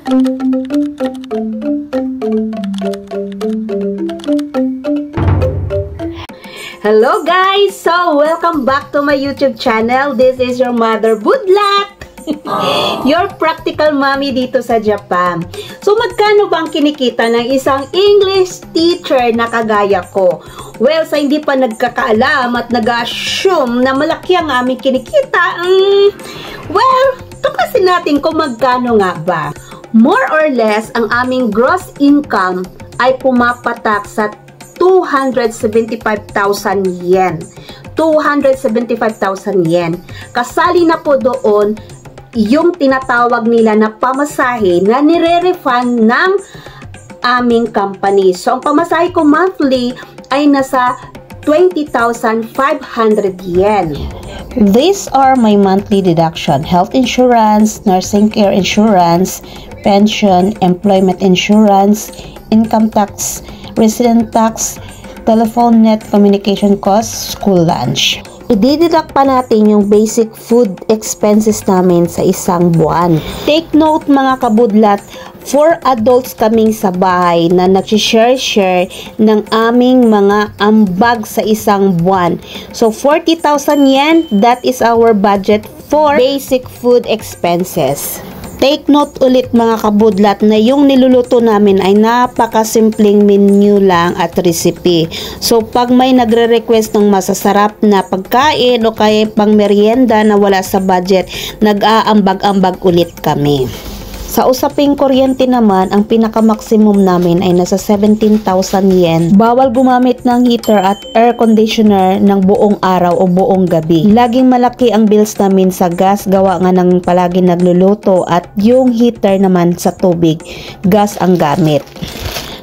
Hello guys! So, welcome back to my YouTube channel. This is your mother, Budlat! Your practical mommy dito sa Japan. So, magkano bang kinikita ng isang English teacher na kagaya ko? Well, sa hindi pa nagkakaalam at nag-assume na malaki ang aming kinikita, well, tukasin natin kung magkano nga ba. More or less, ang aming gross income ay pumapatak sa 275,000 yen. 275,000 yen. Kasali na po doon yung tinatawag nila na pamasahe na nire-refund ng aming company. So, ang pamasahe ko monthly ay nasa 20,500 yen. These are my monthly deduction: health insurance, nursing care insurance, pension, employment insurance, income tax, resident tax, telephone, net, communication costs, school lunch. I-deduct pa natin yung basic food expenses namin sa isang buwan. Take note mga kabudlat, 4 adults kaming sa bahay na nag-share ng aming mga ambag sa isang buwan. So 40,000 yen, that is our budget for basic food expenses. Take note ulit mga kabudlat na yung niluluto namin ay napakasimpleng menu lang at recipe. So pag may nagre-request ng masasarap na pagkain o kaya pang merienda na wala sa budget, nag-aambag-ambag ulit kami. Sa usaping kuryente naman, ang pinaka-maximum namin ay nasa 17,000 yen. Bawal gumamit ng heater at air conditioner ng buong araw o buong gabi. Laging malaki ang bills namin sa gas, gawa nga ng palagi nagluluto, at yung heater naman sa tubig, gas ang gamit.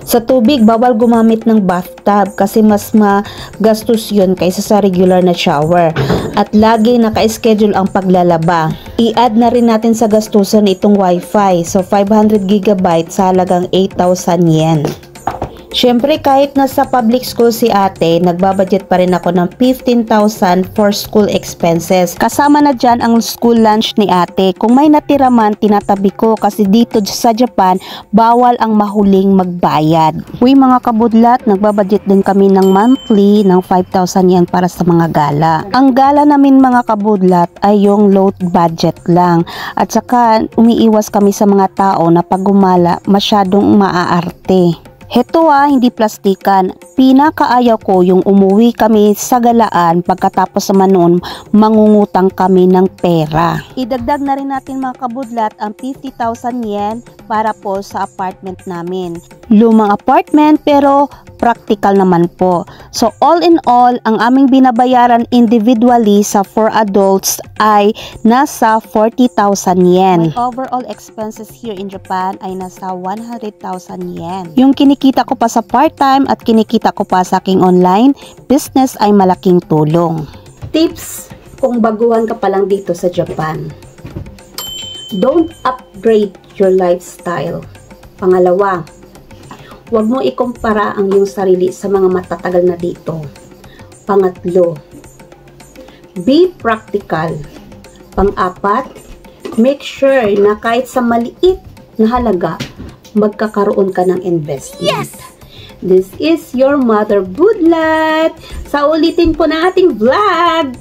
Sa tubig, bawal gumamit ng bathtub kasi mas magastos yun kaysa sa regular na shower. At lagi naka-schedule ang paglalaba. I-add na rin natin sa gastusan itong wifi. So 500 GB sa halagang 8,000 yen. Siyempre, kahit nasa public school si ate, nagbabudget pa rin ako ng 15,000 for school expenses. Kasama na dyan ang school lunch ni ate. Kung may natira man, tinatabi ko kasi dito sa Japan, bawal ang mahuling magbayad. Uy mga kabudlat, nagbabudget din kami ng monthly ng 5,000 yen para sa mga gala. Ang gala namin mga kabudlat ay yung low budget lang. At saka umiiwas kami sa mga tao na pag gumala, masyadong maaarte. Heto hindi plastikan. Pinakaayaw ko yung umuwi kami sa galaan pagkatapos naman noon mangungutang kami ng pera. Idagdag na rin natin mga kabudlat ang 50,000 yen para po sa apartment namin. Lumang apartment pero practical naman po. So all in all, ang aming binabayaran individually sa 4 adults ay nasa 40,000 yen. My overall expenses here in Japan ay nasa 100,000 yen. Yung kinikita ko pa sa part-time at kinikita ko pa sa aking online business ay malaking tulong. Tips kung baguhan ka pa lang dito sa Japan. Don't upgrade your lifestyle. Pangalawa, huwag mo ikumpara ang iyong sarili sa mga matatagal na dito. Pangatlo, be practical. Pang-apat, make sure na kahit sa maliit na halaga, magkakaroon ka ng investment. Yes! This is your mother, Budlat. Sa ulitin po na ating vlog.